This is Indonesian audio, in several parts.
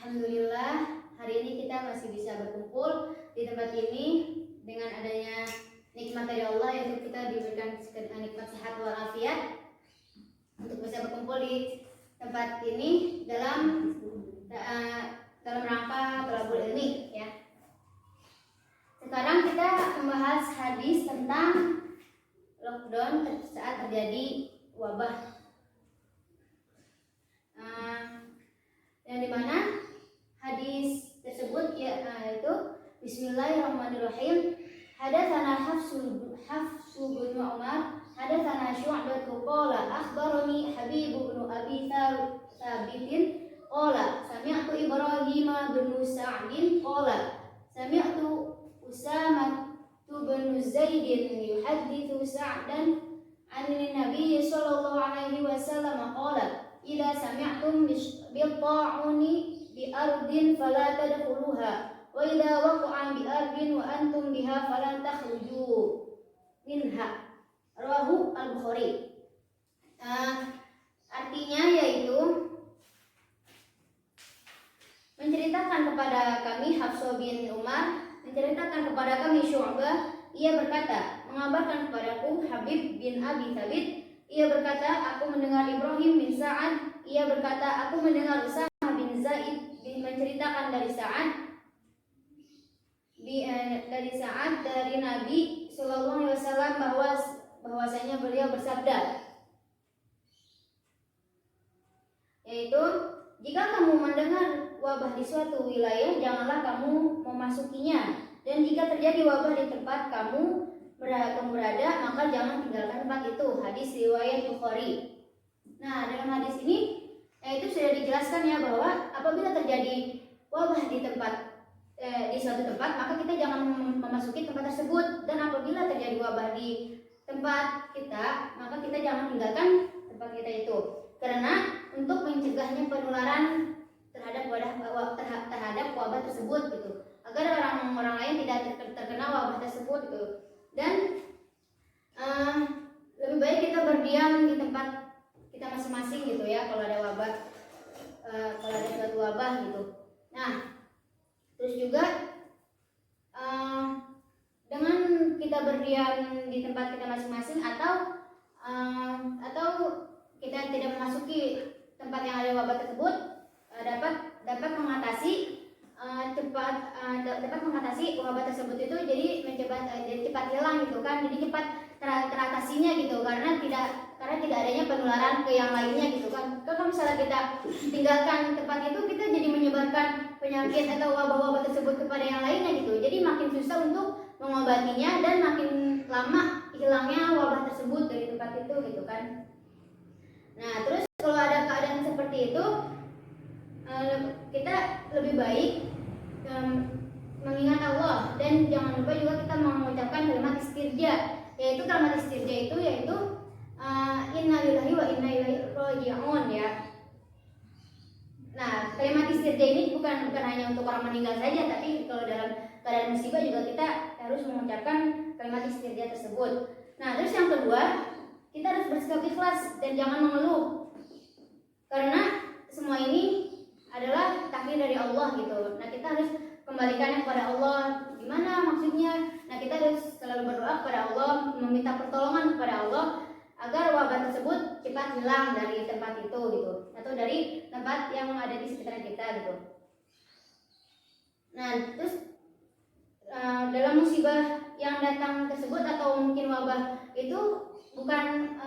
Alhamdulillah, hari ini kita masih bisa berkumpul di tempat ini dengan adanya nikmat dari Allah, yaitu kita diberikan nikmat sehat walafiat untuk bisa berkumpul di tempat ini dalam rangka thalabul ilmi ya. Sekarang kita membahas hadis tentang lockdown saat terjadi wabah, yang dimana hadis tersebut yaitu Bismillahirrahmanirrahim. Hadatsana Hafsu bin Umar hadatsana Syu'bah qala akhbarani Habib bin Abi Thabit qala sami'tu Ibrahim bin Sa'd qala sami'tu Usamah bin Zaid yuhadditsu Sa'dan 'an Nabi sallallahu alaihi wasallam qala idza sami'tum bil-ta'uni bi ardin fala tadkhuluha wa idza waqa'a bi ardin wa antum biha fala takhruju minha. Rawahu Al-Bukhari. Artinya yaitu menceritakan kepada kami Hafsu bin Umar menceritakan kepada kami Syu'bah, ia berkata, mengabarkan kepadaku Habib bin Abi Thabit, ia berkata, aku mendengar Ibrahim bin Sa'ad, ia berkata, aku mendengar Usamah bin Zaid menceritakan dari Sa'ad dari Nabi Sallallahu Alaihi Wasallam bahwasanya beliau bersabda, yaitu jika kamu mendengar wabah di suatu wilayah, janganlah kamu memasukinya, dan jika terjadi wabah di tempat kamu berada, maka jangan tinggalkan tempat itu. Hadis riwayat Bukhari. Nah, dalam hadis ini itu sudah dijelaskan ya bahwa apabila terjadi wabah di suatu tempat, maka kita jangan memasuki tempat tersebut, dan apabila terjadi wabah di tempat kita, maka kita jangan tinggalkan tempat kita itu, karena untuk mencegahnya penularan terhadap wabah tersebut gitu, agar orang-orang lain tidak terkena wabah tersebut gitu. Dan lebih baik kita berdiam di tempat kita masing-masing gitu ya kalau ada wabah, kalau ada suatu wabah gitu. Nah, terus juga dengan kita berdiam di tempat kita masing-masing atau kita tidak memasuki tempat yang ada wabah tersebut, dapat mengatasi wabah tersebut itu, jadi cepat hilang gitu kan, jadi cepat teratasinya gitu, karena tidak adanya penularan ke yang lainnya gitu kan. Kalau misalnya kita tinggalkan tempat itu, kita jadi menyebarkan penyakit atau wabah-wabah tersebut kepada yang lainnya gitu, jadi makin susah untuk mengobatinya dan makin lama hilangnya wabah tersebut dari tempat itu gitu kan. Nah, terus kalau ada keadaan seperti itu, kita lebih baik mengingat Allah, dan jangan lupa juga kita mengucapkan kalimat istirja, yaitu kalimat istirja itu yaitu inna lillahi wa inna ilaihi raji'un ya. Nah, kalimat istirja ini bukan hanya untuk orang meninggal saja, tapi kalau dalam keadaan musibah juga kita harus mengucapkan kalimat istirja tersebut. Nah, terus yang kedua, kita harus bersikap ikhlas dan jangan mengeluh, karena semua ini adalah takdir dari Allah gitu. Nah, kita harus kembalikannya kepada Allah. Gimana maksudnya? Nah, kita harus selalu berdoa kepada Allah, meminta pertolongan kepada Allah agar wabah tersebut cepat hilang dari tempat itu gitu, atau dari tempat yang ada di sekitar kita gitu. Nah, terus dalam musibah yang datang tersebut atau mungkin wabah itu bukan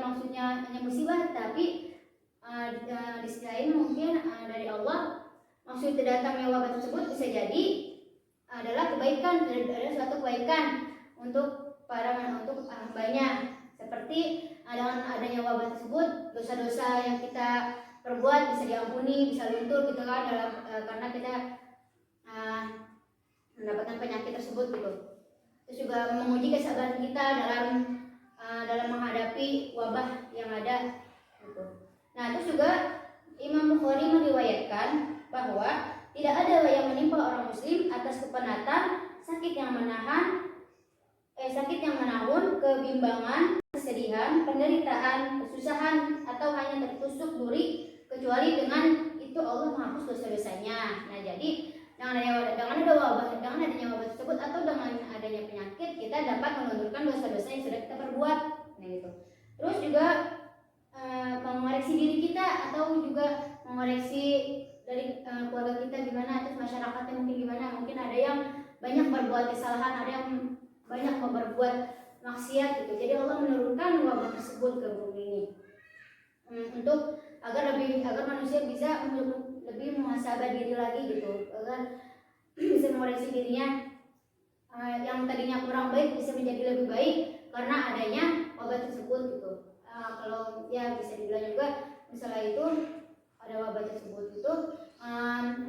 maksudnya hanya musibah, tapi di sisi lain mungkin dari Allah maksud datangnya wabah tersebut bisa jadi adalah kebaikan, adalah suatu kebaikan untuk hambanya, seperti dengan adanya wabah tersebut dosa-dosa yang kita perbuat bisa diampuni, bisa luntur gitu kan, karena kita mendapatkan penyakit tersebut gitu. Terus juga menguji kesabaran kita dalam menghadapi wabah yang ada gitu. Nah, terus juga Imam Bukhari meriwayatkan bahwa tidak ada yang menimpa orang muslim atas kepenatan, sakit yang menahun, kebimbangan, kesedihan, penderitaan, kesusahan, atau hanya tertusuk duri, kecuali dengan itu Allah menghapus dosa-dosanya. Nah jadi dengan adanya wabah tersebut atau dengan adanya penyakit kita dapat menundurkan dosa-dosa yang sudah kita perbuat. Nah gitu. Terus juga mengoreksi diri kita atau juga mengoreksi dari keluarga kita gimana, terus masyarakatnya mungkin gimana. Mungkin ada yang banyak berbuat kesalahan, ada yang banyak berbuat maksiat gitu. Jadi Allah menurunkan wabah tersebut ke bumi ini untuk agar manusia bisa lebih muhasabah diri lagi gitu, agar bisa mengoreksi dirinya yang tadinya kurang baik bisa menjadi lebih baik karena adanya wabah tersebut gitu. Kalau ya bisa dibilang juga misalnya itu ada wabah tersebut itu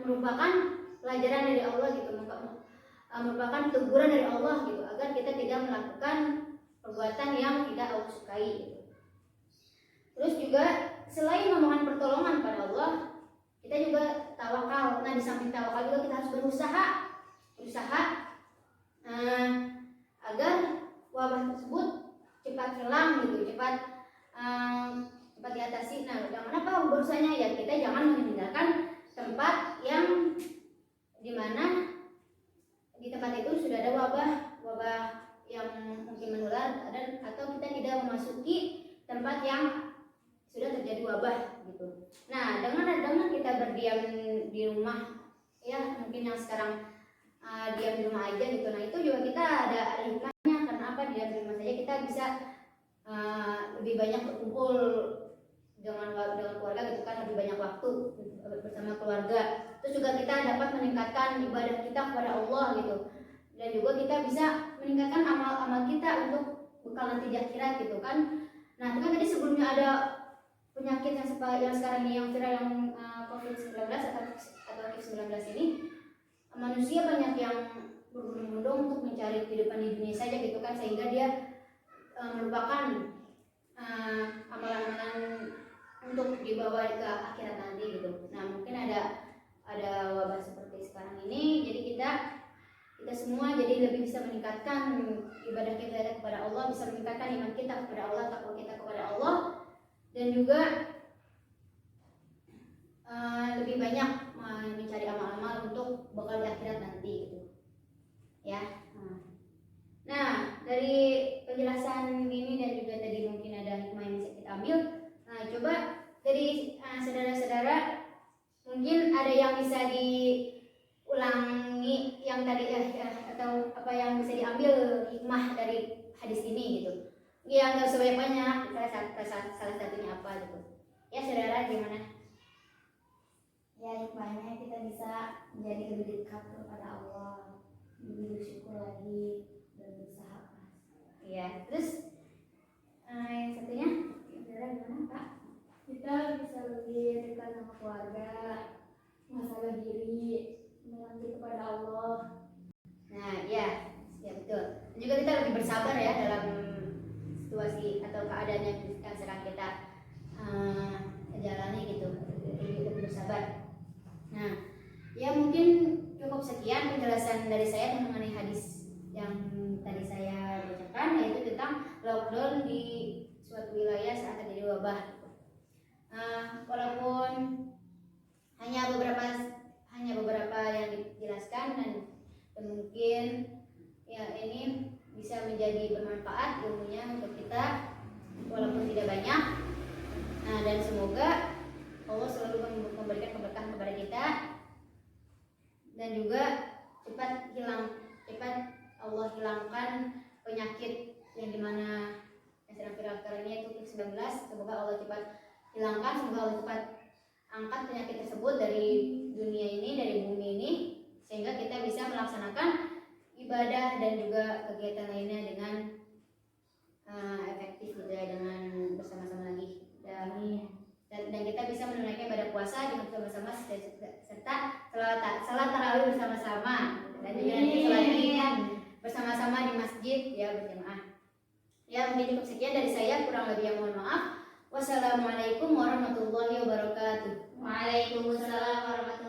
merupakan pelajaran dari Allah gitu, merupakan teguran dari Allah gitu, agar kita tidak melakukan perbuatan yang tidak Allah sukai gitu. Terus juga selain memohon pertolongan pada Allah, kita juga tawakal. Nah di samping tawakal juga kita harus berusaha agar wabah tersebut cepat hilang gitu, cepat diatasi. Nah dengan apa berusahanya? Ya kita jangan meninggalkan tempat yang dimana di tempat itu sudah ada wabah yang mungkin menular, dan atau kita tidak memasuki tempat yang sudah terjadi wabah gitu. Nah dengan kita berdiam di rumah, ya mungkin yang sekarang diam di rumah aja gitu. Nah itu juga kita ada hikmahnya. Karena apa? Diam di rumah saja kita bisa lebih banyak berkumpul dengan keluarga gitu kan, lebih banyak waktu bersama keluarga. Terus juga kita dapat meningkatkan ibadah kita kepada Allah gitu, dan juga kita bisa meningkatkan amal-amal kita untuk bekal nanti di akhirat gitu kan. Nah itu kan tadi sebelumnya ada penyakit yang sekarang ini yang viral, yang COVID-19 atau COVID-19 ini, manusia banyak yang berbondong-bondong untuk mencari kehidupan di dunia saja gitu kan, sehingga dia merupakan amalan-amalan untuk dibawa ke akhirat nanti gitu. Nah mungkin ada wabah seperti sekarang ini, jadi kita semua jadi lebih bisa meningkatkan ibadah kita kepada Allah, bisa meningkatkan iman kita kepada Allah, takwa kita kepada Allah, dan juga lebih banyak mencari amal-amal untuk bekal di akhirat nanti gitu ya. Nah dari penjelasan ini dan juga tadi mungkin ada hikmah yang bisa kita ambil. Nah coba dari saudara-saudara mungkin ada yang bisa diulangi yang tadi atau apa yang bisa diambil hikmah dari hadis ini gitu. Ya nggak usah banyak-banyak, salah satunya apa gitu. Ya saudara gimana? Ya hikmahnya kita bisa menjadi lebih dekat kepada Allah, lebih bersyukur lagi dan berusaha keras. Iya, terus yang satunya, saudara gimana Kak? Kita bisa lebih dekat sama keluarga, muhasabah diri, mengabdi kepada Allah. Nah, ya betul. Dan juga kita lebih bersabar ya dalam situasi atau keadaan yang sedang kita jalani gitu. Lebih bersabar. Nah, ya mungkin cukup sekian penjelasan dari saya mengenai hadis yang tadi saya bacakan, yaitu tentang lockdown di suatu wilayah saat terjadi wabah. Walaupun hanya beberapa yang dijelaskan, dan mungkin ya ini bisa menjadi bermanfaat ilmunya untuk kita walaupun tidak banyak. Nah, dan semoga Allah selalu memberikan keberkahan kepada kita, dan juga cepat Allah hilangkan penyakit yang dimana yang sedang viral sekarang ini, yaitu COVID-19. Semoga Allah cepat hilangkan, semoga Allah cepat angkat penyakit tersebut dari dunia ini, dari bumi ini, sehingga kita bisa melaksanakan ibadah dan juga kegiatan lainnya dengan efektif gitu ya, dengan bersama-sama lagi. Dan kita bisa menunaikan ibadah puasa dengan bersama-sama serta salat tarawih bersama-sama, dan juga nanti sholatnya bersama-sama di masjid ya, berjamaah. Ya mungkin cukup sekian dari saya, kurang lebih yang mohon maaf. Wassalamualaikum warahmatullahi wabarakatuh. Waalaikumsalam warahmatullahi wabarakatuh.